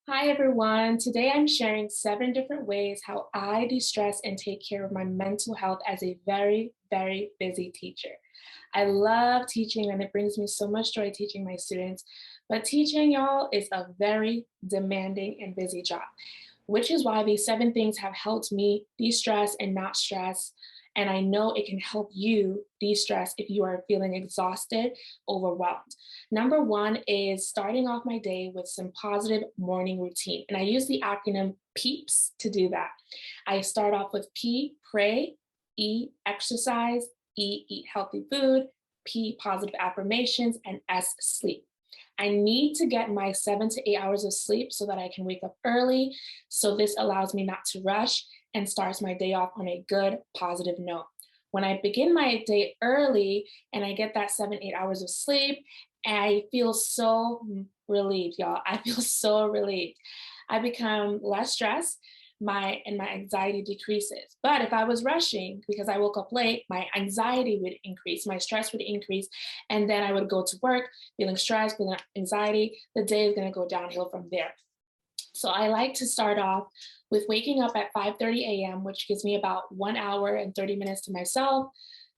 Hi everyone. Today I'm sharing 7 different ways how I de-stress and take care of my mental health as a very busy teacher. I love teaching and it brings me so much joy teaching my students, but teaching y'all is a very demanding and busy job, which is why these 7 things have helped me de-stress and not stress. And I know it can help you de-stress if you are feeling exhausted, overwhelmed. Number one is starting off my day with some positive morning routine. And I use the acronym PEEPS to do that. I start off with P, pray, E, exercise, E, eat healthy food, P, positive affirmations, and S, sleep. I need to get my 7 to 8 hours of sleep so that I can wake up early. So this allows me not to rush and starts my day off on a good, positive note. When I begin my day early and I get that 7, 8 hours of sleep, I feel so relieved, y'all. I feel so relieved. I become less stressed. My anxiety decreases. But if I was rushing because I woke up late, my anxiety would increase, my stress would increase, and then I would go to work feeling stressed, feeling anxiety. The day is going to go downhill from there. So I like to start off with waking up at 5:30 a.m., which gives me about 1 hour and 30 minutes to myself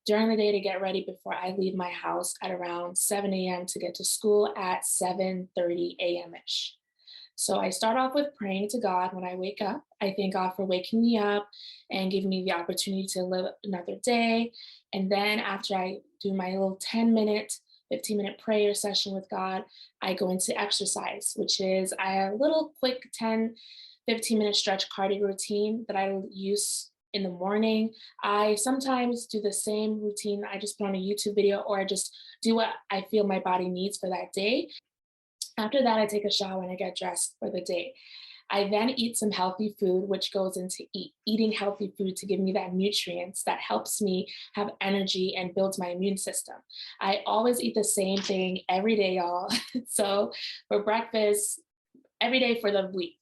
during the day to get ready before I leave my house at around 7 a.m. to get to school at 7:30 a.m.-ish. So I start off with praying to God when I wake up. I thank God for waking me up and giving me the opportunity to live another day. And then after I do my little 10-minute, 15-minute prayer session with God, I go into exercise, which is a little quick 10, 15-minute stretch cardio routine that I use in the morning. I sometimes do the same routine. I just put on a YouTube video or I just do what I feel my body needs for that day. After that, I take a shower and I get dressed for the day. I then eat some healthy food, which goes into eating healthy food to give me that nutrients that helps me have energy and builds my immune system. I always eat the same thing every day, y'all. So for breakfast, every day for the week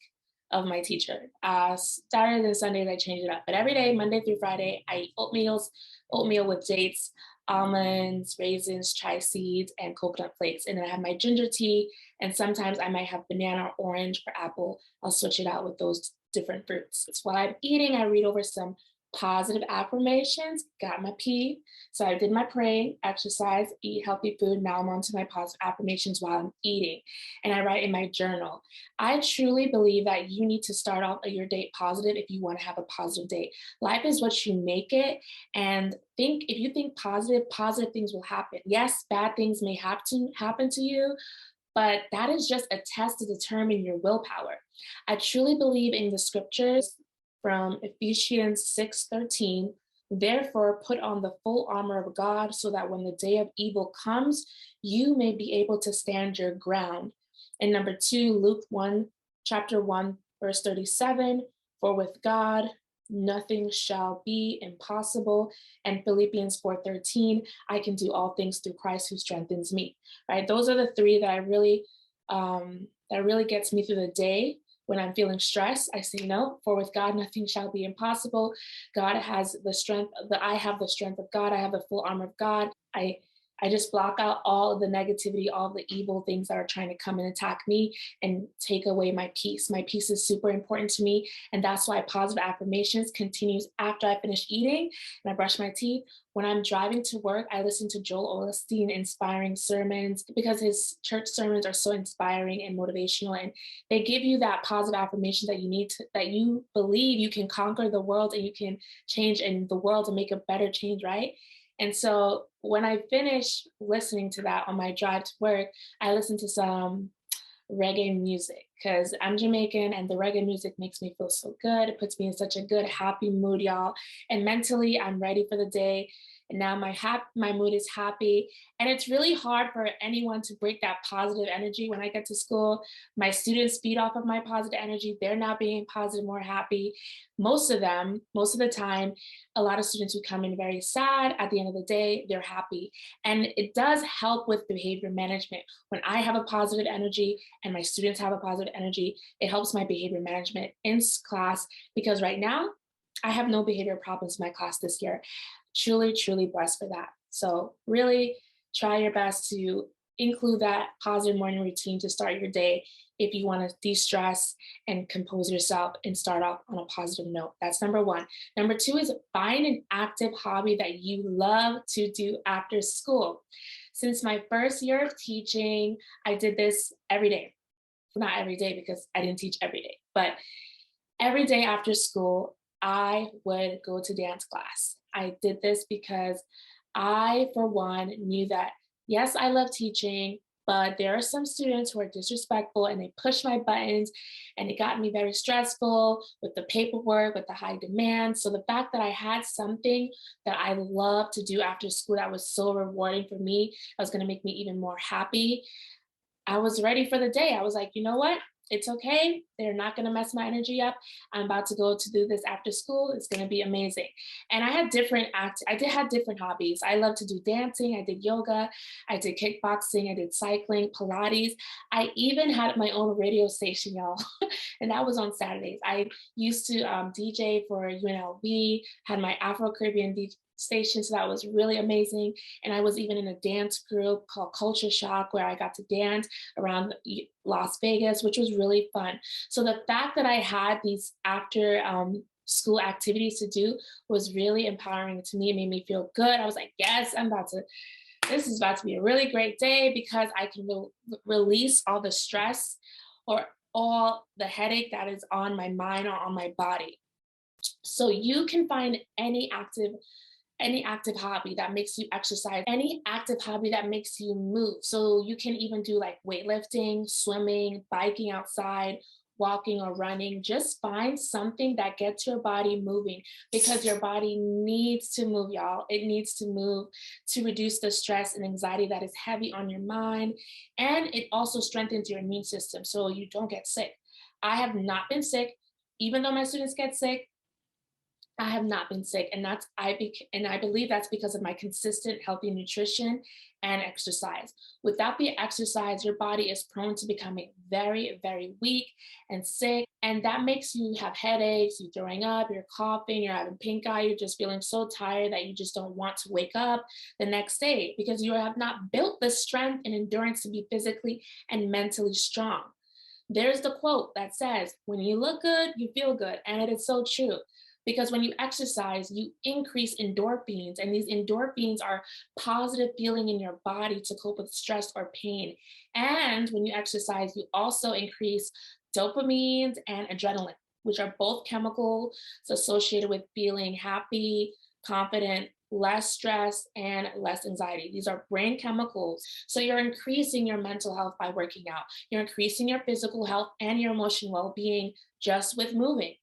of my teacher. Saturdays and Sundays, I change it up. But every day, Monday through Friday, I eat oatmeal with dates, almonds, raisins, chia seeds, and coconut flakes. And then I have my ginger tea. And sometimes I might have banana, orange, or apple. I'll switch it out with those different fruits. While I'm eating, I read over some positive affirmations, got my P. So I did my praying, exercise, eat healthy food. Now I'm on to my positive affirmations while I'm eating. And I write in my journal. I truly believe that you need to start off your day positive if you want to have a positive day. Life is what you make it. And if you think positive, positive things will happen. Yes, bad things may have to happen to you, but that is just a test to determine your willpower. I truly believe in the scriptures from Ephesians 6:13. Therefore, put on the full armor of God so that when the day of evil comes, you may be able to stand your ground. And number two, Luke 1, chapter 1, verse 37, for with God, nothing shall be impossible. And Philippians 4:13, I can do all things through Christ who strengthens me. Right? Those are the three that really gets me through the day. When I'm feeling stressed, I say, no, for with God, nothing shall be impossible. God has the strength, I have the strength of God. I have the full armor of God. I just block out all of the negativity, all of the evil things that are trying to come and attack me and take away my peace. My peace is super important to me. And that's why positive affirmations continues after I finish eating and I brush my teeth. When I'm driving to work, I listen to Joel Osteen inspiring sermons because his church sermons are so inspiring and motivational. And they give you that positive affirmation that you need to, that you believe you can conquer the world and you can change in the world and make a better change, right? And so when I finish listening to that on my drive to work, I listen to some reggae music because I'm Jamaican and the reggae music makes me feel so good. It puts me in such a good, happy mood, y'all. And mentally, I'm ready for the day. And now my mood is happy. And it's really hard for anyone to break that positive energy. When I get to school, my students feed off of my positive energy. They're now being positive, more happy. Most of the time, a lot of students who come in very sad, at the end of the day, they're happy. And it does help with behavior management. When I have a positive energy and my students have a positive energy, it helps my behavior management in class because right now, I have no behavior problems in my class this year. Truly, truly blessed for that. So really try your best to include that positive morning routine to start your day if you want to de-stress and compose yourself and start off on a positive note. That's number one. Number two is find an active hobby that you love to do after school. Since my first year of teaching, I did this every day. Not every day because I didn't teach every day, but every day after school, I would go to dance class. I did this because I, for one, knew that, yes, I love teaching, but there are some students who are disrespectful and they push my buttons, and it got me very stressful with the paperwork, with the high demand. So the fact that I had something that I love to do after school that was so rewarding for me, that was going to make me even more happy, I was ready for the day. I was like, you know what? It's okay. They're not going to mess my energy up. I'm about to go to do this after school. It's going to be amazing. And I had I did have different hobbies. I love to do dancing. I did yoga. I did kickboxing. I did cycling, Pilates. I even had my own radio station, y'all. And that was on Saturdays. I used to DJ for UNLV, had my Afro-Caribbean DJ station, so that was really amazing. And I was even in a dance group called Culture Shock, where I got to dance around Las Vegas, which was really fun. So the fact that I had these after school activities to do was really empowering to me. It made me feel good. I was like, yes, this is about to be a really great day because I can release all the stress or all the headache that is on my mind or on my body. So you can find any active hobby that makes you exercise, any active hobby that makes you move. So you can even do like weightlifting, swimming, biking outside, walking or running. Just find something that gets your body moving, because your body needs to move, y'all. It needs to move to reduce the stress and anxiety that is heavy on your mind. And it also strengthens your immune system so you don't get sick. I have not been sick, even though my students get sick. I have not been sick, and I believe that's because of my consistent healthy nutrition and exercise. Without the exercise, your body is prone to becoming very, very weak and sick, and that makes you have headaches, you're throwing up, you're coughing, you're having pink eye, you're just feeling so tired that you just don't want to wake up the next day because you have not built the strength and endurance to be physically and mentally strong. There's the quote that says, when you look good, you feel good, and it is so true. Because when you exercise, you increase endorphins, and these endorphins are positive feeling in your body to cope with stress or pain. And when you exercise, you also increase dopamines and adrenaline, which are both chemicals associated with feeling happy, confident, less stress, and less anxiety. These are brain chemicals. So you're increasing your mental health by working out. You're increasing your physical health and your emotional well-being just with moving.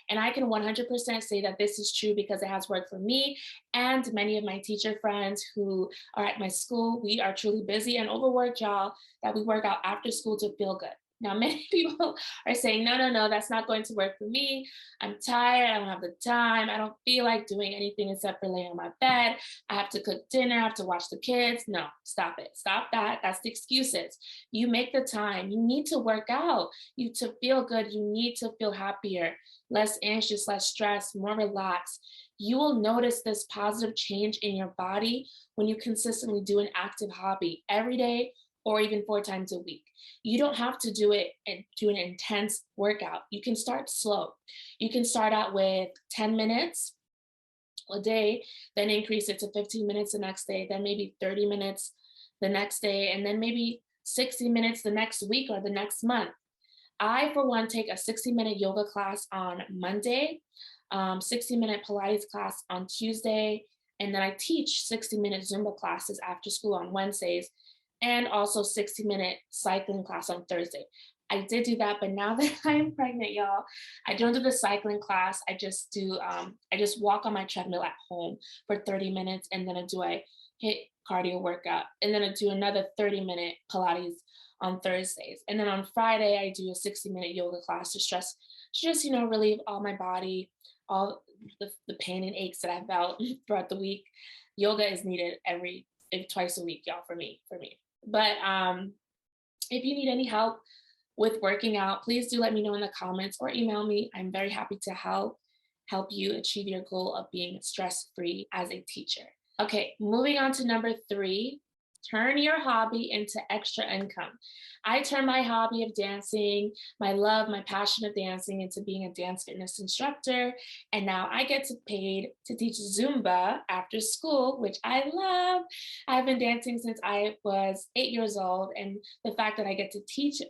And I can 100% say that this is true because it has worked for me and many of my teacher friends who are at my school. We are truly busy and overworked, y'all, that we work out after school to feel good. Now, many people are saying, no, that's not going to work for me. I'm tired. I don't have the time. I don't feel like doing anything except for laying on my bed. I have to cook dinner. I have to watch the kids. No, stop it. Stop that. That's the excuses. You make the time. You need to work out. To feel good, you need to feel happier, less anxious, less stressed, more relaxed. You will notice this positive change in your body when you consistently do an active hobby every day or even 4 times a week. You don't have to do it and do an intense workout. You can start slow. You can start out with 10 minutes a day, then increase it to 15 minutes the next day, then maybe 30 minutes the next day, and then maybe 60 minutes the next week or the next month. I, for one, take a 60-minute yoga class on Monday, 60-minute Pilates class on Tuesday, and then I teach 60-minute Zumba classes after school on Wednesdays, and also 60-minute cycling class on Thursday. I did do that, but now that I'm pregnant, y'all, I don't do the cycling class. I just walk on my treadmill at home for 30 minutes, and then I do a HIIT cardio workout, and then I do another 30-minute Pilates on Thursdays. And then on Friday, I do a 60-minute yoga class to just relieve all my body, all the pain and aches that I felt throughout the week. Yoga is needed twice a week, y'all, for me. But if you need any help with working out, please do let me know in the comments or email me. I'm very happy to help you achieve your goal of being stress-free as a teacher. Okay, moving on to number 3. turn your hobby into extra income. I turned my hobby of dancing, my love, my passion of dancing into being a dance fitness instructor. And now I get paid to teach Zumba after school, which I love. I've been dancing since I was 8 years old. And the fact that I get to teach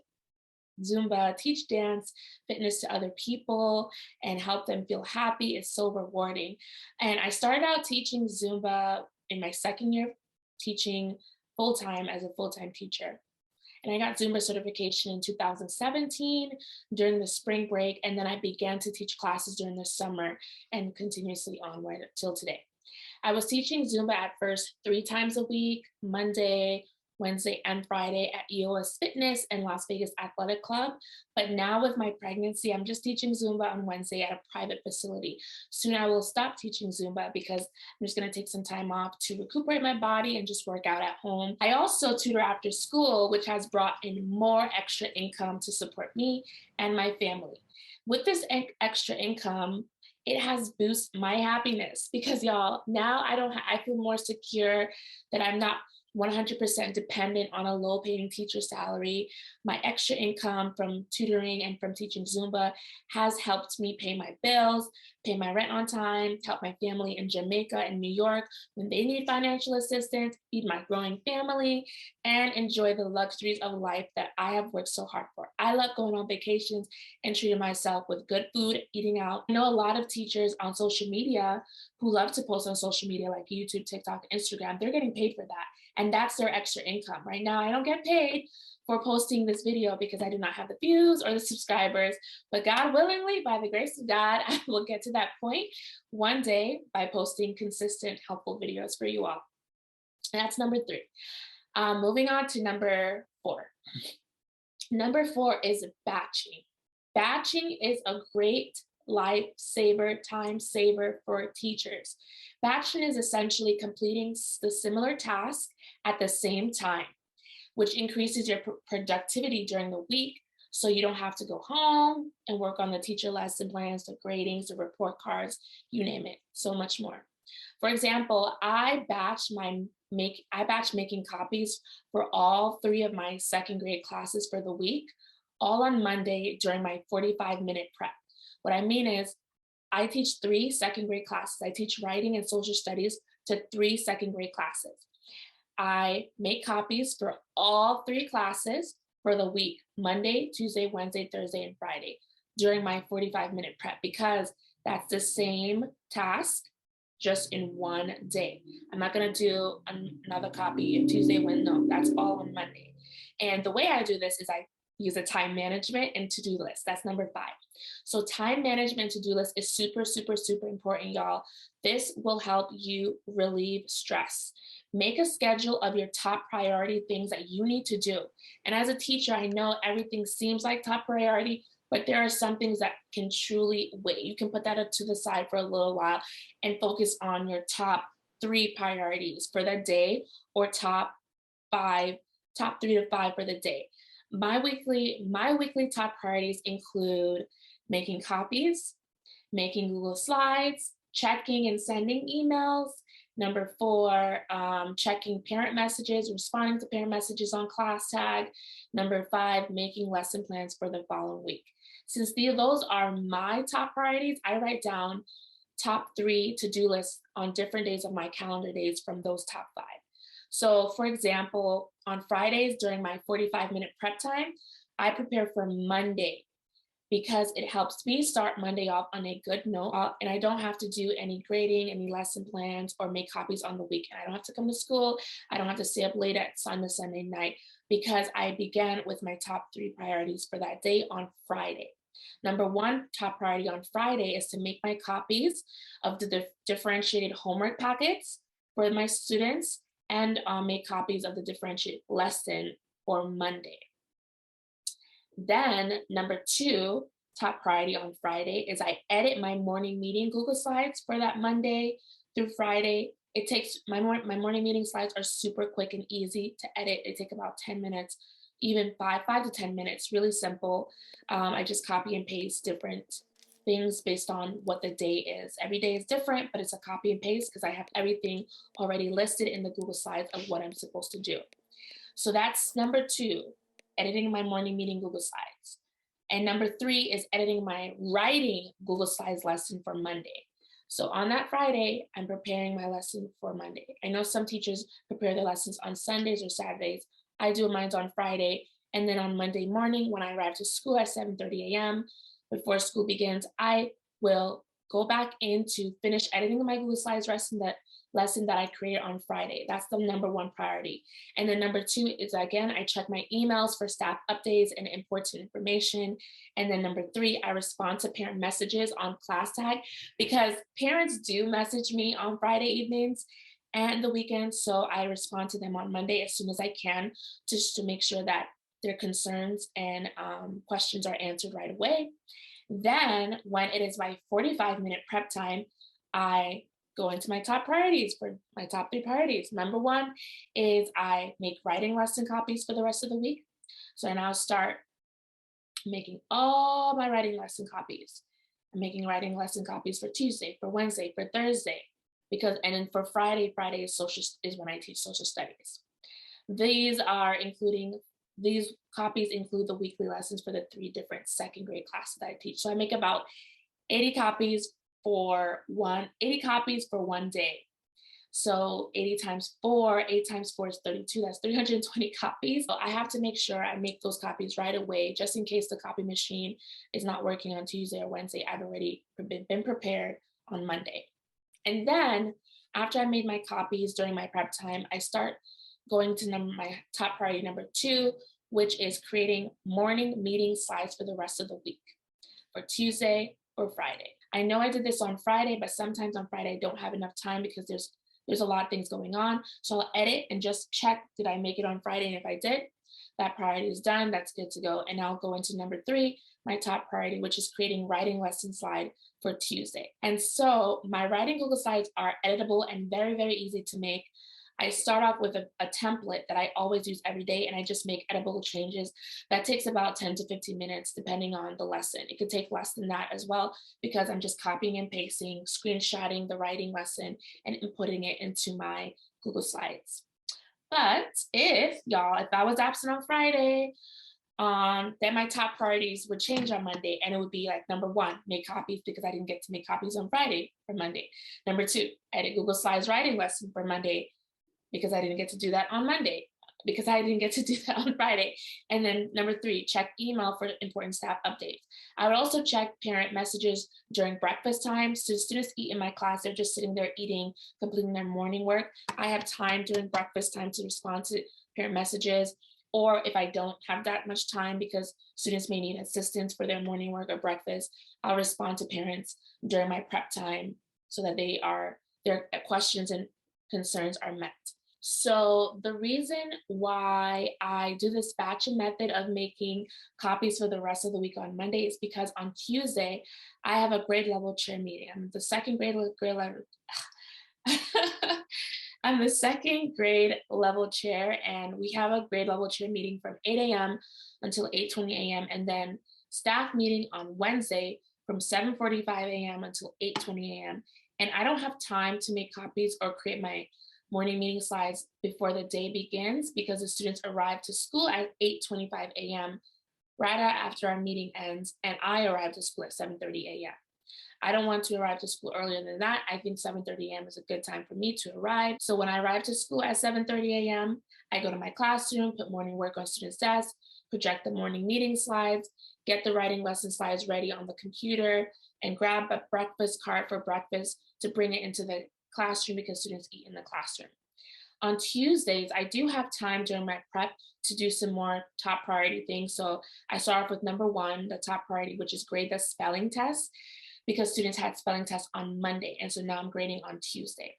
Zumba, teach dance, fitness to other people, and help them feel happy is so rewarding. And I started out teaching Zumba in my second year teaching full-time as a full-time teacher. And I got Zumba certification in 2017 during the spring break, and then I began to teach classes during the summer and continuously onward till today. I was teaching Zumba at first 3 times a week, Monday, Wednesday, and Friday at EOS Fitness and Las Vegas Athletic Club. But now with my pregnancy, I'm just teaching Zumba on Wednesday at a private facility. Soon I will stop teaching Zumba because I'm just gonna take some time off to recuperate my body and just work out at home. I also tutor after school, which has brought in more extra income to support me and my family. With this extra income, it has boosted my happiness because y'all, now I feel more secure that I'm not 100% dependent on a low paying teacher salary. My extra income from tutoring and from teaching Zumba has helped me pay my bills, pay my rent on time, help my family in Jamaica and New York when they need financial assistance, feed my growing family, and enjoy the luxuries of life that I have worked so hard for. I love going on vacations and treating myself with good food, eating out. I know a lot of teachers on social media who love to post on social media like YouTube, TikTok, Instagram. They're getting paid for that. And that's their extra income. Right now, I don't get paid for posting this video because I do not have the views or the subscribers, but God willingly, by the grace of God, I will get to that point one day by posting consistent, helpful videos for you all. And that's number 3. Moving on to number 4. Number 4 is batching. Batching is a great lifesaver, time saver for teachers. Batching is essentially completing the similar task at the same time, which increases your productivity during the week. So you don't have to go home and work on the teacher lesson plans, the gradings, the report cards, you name it, so much more. For example, I batch making copies for all 3 of my second grade classes for the week, all on Monday during my 45-minute prep. What I mean is I teach 3 second grade classes. I teach writing and social studies to 3 second grade classes. I make copies for all 3 classes for the week, Monday, Tuesday, Wednesday, Thursday, and Friday during my 45-minute prep because that's the same task just in one day. I'm not gonna do another copy of Tuesday, no, that's all on Monday. And the way I do this is I use a time management and to-do list. That's number 5. So time management to-do list is super, super, super important, y'all. This will help you relieve stress. Make a schedule of your top priority things that you need to do. And as a teacher, I know everything seems like top priority, but there are some things that can truly wait. You can put that up to the side for a little while and focus on your top 3 priorities for the day or top 3 to 5 for the day. My weekly top priorities include making copies, making Google Slides, checking and sending emails. Number 4, checking parent messages, responding to parent messages on class tag. Number 5, making lesson plans for the following week. Since those are my top priorities, I write down top 3 to-do lists on different days of my calendar days from those top 5. So for example, on Fridays during my 45-minute prep time, I prepare for Monday because it helps me start Monday off on a good note, and I don't have to do any grading, any lesson plans, or make copies on the weekend. I don't have to come to school. I don't have to stay up late on the Sunday night because I began with my top 3 priorities for that day on Friday. Number 1 top priority on Friday is to make my copies of the differentiated homework packets for my students and make copies of the differentiated lesson for Monday. Then number 2 top priority on Friday is I edit my morning meeting Google Slides for that Monday through Friday. It takes, my morning meeting slides are super quick and easy to edit. They take about 10 minutes, even 5 to 10 minutes, really simple. I just copy and paste different things based on what the day is. Every day is different, but it's a copy and paste because I have everything already listed in the Google Slides of what I'm supposed to do. So that's number 2, editing my morning meeting Google Slides. And number 3 is editing my writing Google Slides lesson for Monday. So on that Friday, I'm preparing my lesson for Monday. I know some teachers prepare their lessons on Sundays or Saturdays. I do mine on Friday. And then on Monday morning, when I arrive to school at 7:30 a.m., before school begins, I will go back in to finish editing my Google Slides lesson that I created on Friday. That's the number 1 priority. And then number 2 is, again, I check my emails for staff updates and important information. And then number 3, I respond to parent messages on class tag, because parents do message me on Friday evenings and the weekend. So I respond to them on Monday as soon as I can, just to make sure that their concerns and questions are answered right away. Then when it is my 45-minute prep time, I go into my top priorities for my top 3 priorities. Number 1 is I make writing lesson copies for the rest of the week. So I now start making all my writing lesson copies. I'm making writing lesson copies for Tuesday, for Wednesday, for Thursday, and then for Friday is when I teach social studies. These copies include the weekly lessons for the 3 different second grade classes that I teach. So I make about 80 copies for one day. So 80 times 4 is 32. That's 320 copies. So I have to make sure I make those copies right away, just in case the copy machine is not working on Tuesday or Wednesday. I've already been prepared on Monday. And then after I made my copies during my prep time, I start going to my top priority number 2, which is creating morning meeting slides for the rest of the week, for Tuesday or Friday. I know I did this on Friday, but sometimes on Friday I don't have enough time because there's a lot of things going on. So I'll edit and just check, did I make it on Friday? And if I did, that priority is done, that's good to go. And I'll go into number 3, my top priority, which is creating writing lesson slide for Tuesday. And so my writing Google Slides are editable and very, very easy to make. I start off with a template that I always use every day, and I just make editable changes. That takes about 10 to 15 minutes, depending on the lesson. It could take less than that as well, because I'm just copying and pasting, screenshotting the writing lesson, and inputting it into my Google Slides. But if I was absent on Friday, then my top priorities would change on Monday, and it would be like, number 1, make copies because I didn't get to make copies on Friday for Monday. Number 2, edit Google Slides writing lesson for Monday, because I didn't get to do that on Monday, because I didn't get to do that on Friday. And then number 3, check email for important staff updates. I would also check parent messages during breakfast time. So students eat in my class, they're just sitting there eating, completing their morning work. I have time during breakfast time to respond to parent messages. Or if I don't have that much time because students may need assistance for their morning work or breakfast, I'll respond to parents during my prep time so that their questions and concerns are met. So the reason why I do this batching method of making copies for the rest of the week on Monday is because on Tuesday, I have a grade level chair meeting. I'm the second grade level I'm the second grade level chair, and we have a grade level chair meeting from 8 a.m. until 8:20 a.m. and then staff meeting on Wednesday from 7:45 a.m. until 8:20 a.m. And I don't have time to make copies or create my morning meeting slides before the day begins because the students arrive to school at 8:25 a.m. right after our meeting ends, and I arrive to school at 7:30 a.m. I don't want to arrive to school earlier than that. I think 7:30 a.m. is a good time for me to arrive. So when I arrive to school at 7:30 a.m., I go to my classroom, put morning work on students' desks, project the morning meeting slides, get the writing lesson slides ready on the computer, and grab a breakfast cart for breakfast to bring it into the classroom because students eat in the classroom. On Tuesdays, I do have time during my prep to do some more top priority things. So I start off with number 1, the top priority, which is grade the spelling test, because students had spelling tests on Monday. And so now I'm grading on Tuesday.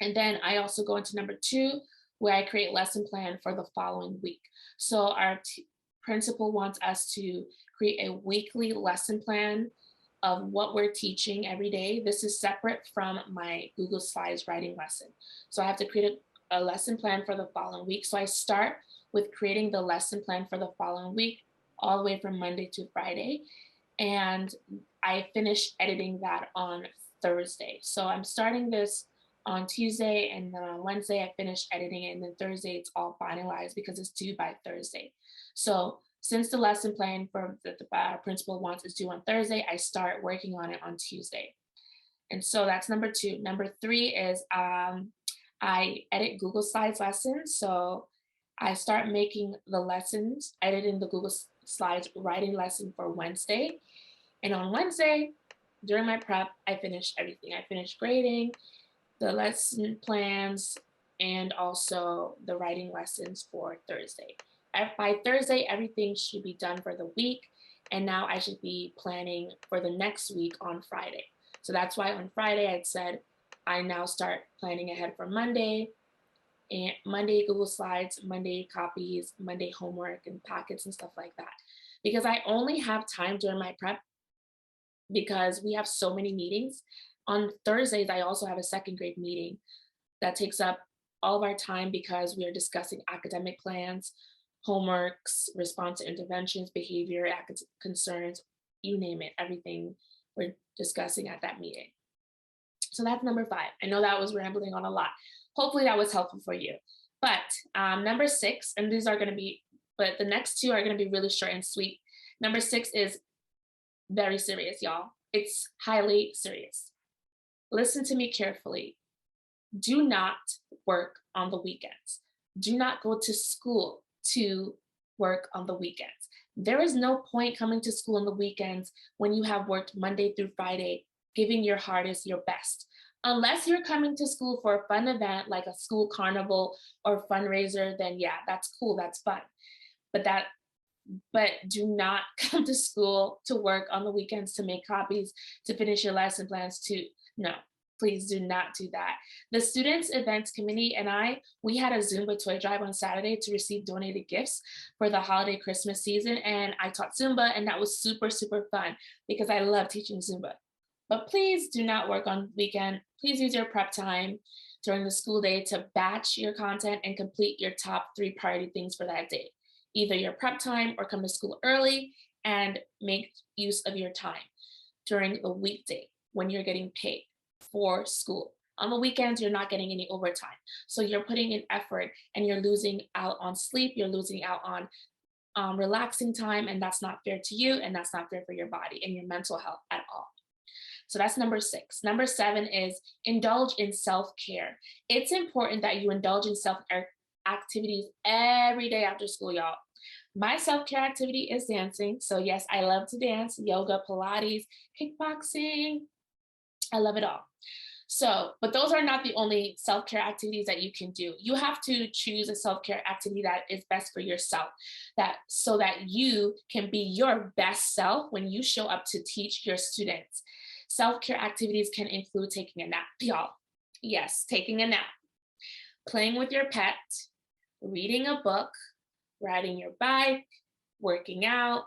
And then I also go into number 2, where I create lesson plan for the following week. So our principal wants us to create a weekly lesson plan of what we're teaching every day. This is separate from my Google Slides writing lesson. So I have to create a lesson plan for the following week. So I start with creating the lesson plan for the following week, all the way from Monday to Friday. and I finished editing that on Thursday. So I'm starting this on Tuesday, and then on Wednesday I finish editing it, and then Thursday it's all finalized because it's due by Thursday. So since the lesson plan for the principal wants is due on Thursday, I start working on it on Tuesday. And so that's number 2. Number 3 is I edit Google Slides lessons. So I start making the lessons, editing the Google Slides writing lesson for Wednesday. And on Wednesday, during my prep, I finished everything. I finished grading, the lesson plans, and also the writing lessons for Thursday. By Thursday, everything should be done for the week, and now I should be planning for the next week on Friday. So that's why on Friday I said I now start planning ahead for Monday, and Monday Google Slides, Monday copies, Monday homework and packets and stuff like that. Because I only have time during my prep because we have so many meetings. On Thursdays, I also have a second grade meeting that takes up all of our time because we are discussing academic plans, homeworks, response to interventions, behavior, concerns, you name it, everything we're discussing at that meeting. So that's number 5. I know that was rambling on a lot. Hopefully that was helpful for you. But number 6, and these are going to be, but the next 2 are going to be really short and sweet. Number 6 is very serious, y'all. It's highly serious. Listen to me carefully. Do not work on the weekends. Do not go to school to work on the weekends. There is no point coming to school on the weekends when you have worked Monday through Friday, giving your hardest, your best. Unless you're coming to school for a fun event like a school carnival or fundraiser, then yeah, that's cool, that's fun. But do not come to school to work on the weekends, to make copies, to finish your lesson plans, no, please do not do that. The Students Events Committee and we had a Zumba toy drive on Saturday to receive donated gifts for the holiday Christmas season, and I taught Zumba, and that was super, super fun because I love teaching Zumba. But please do not work on weekend. Please use your prep time during the school day to batch your content and complete your top 3 priority things for that day. Either your prep time or come to school early and make use of your time during the weekday when you're getting paid for school. On the weekends, you're not getting any overtime. So you're putting in effort and you're losing out on sleep, you're losing out on relaxing time, and that's not fair to you, and that's not fair for your body and your mental health at all. So that's number 6. Number 7 is indulge in self-care. It's important that you indulge in self-care activities every day after school, y'all. My self-care activity is dancing. So yes, I love to dance, yoga, Pilates, kickboxing. I love it all. So, but those are not the only self-care activities that you can do. You have to choose a self-care activity that is best for yourself, so that you can be your best self when you show up to teach your students. Self-care activities can include taking a nap, y'all. Yes, taking a nap, playing with your pet, reading a book, riding your bike, working out,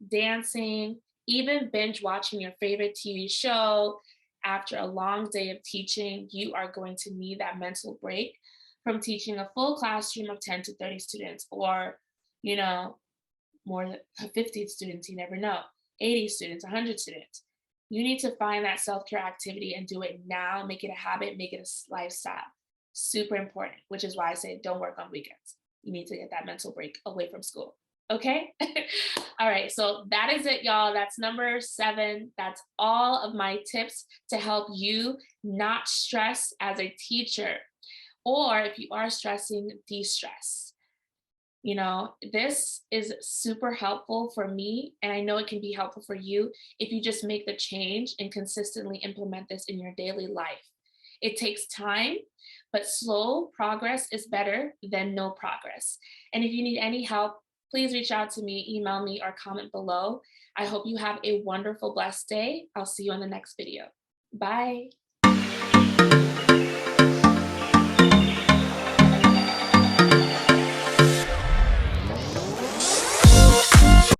dancing, even binge watching your favorite TV show. After a long day of teaching, you are going to need that mental break from teaching a full classroom of 10 to 30 students, or, more than 50 students, you never know, 80 students, 100 students. You need to find that self-care activity and do it now. Make it a habit, make it a lifestyle. Super important, which is why I say don't work on weekends. You need to get that mental break away from school. Okay? All right, so that is it, y'all. That's number 7. That's all of my tips to help you not stress as a teacher. Or if you are stressing, de-stress. This is super helpful for me, and I know it can be helpful for you if you just make the change and consistently implement this in your daily life. It takes time, but slow progress is better than no progress. And if you need any help, please reach out to me, email me, or comment below. I hope you have a wonderful, blessed day. I'll see you on the next video. Bye.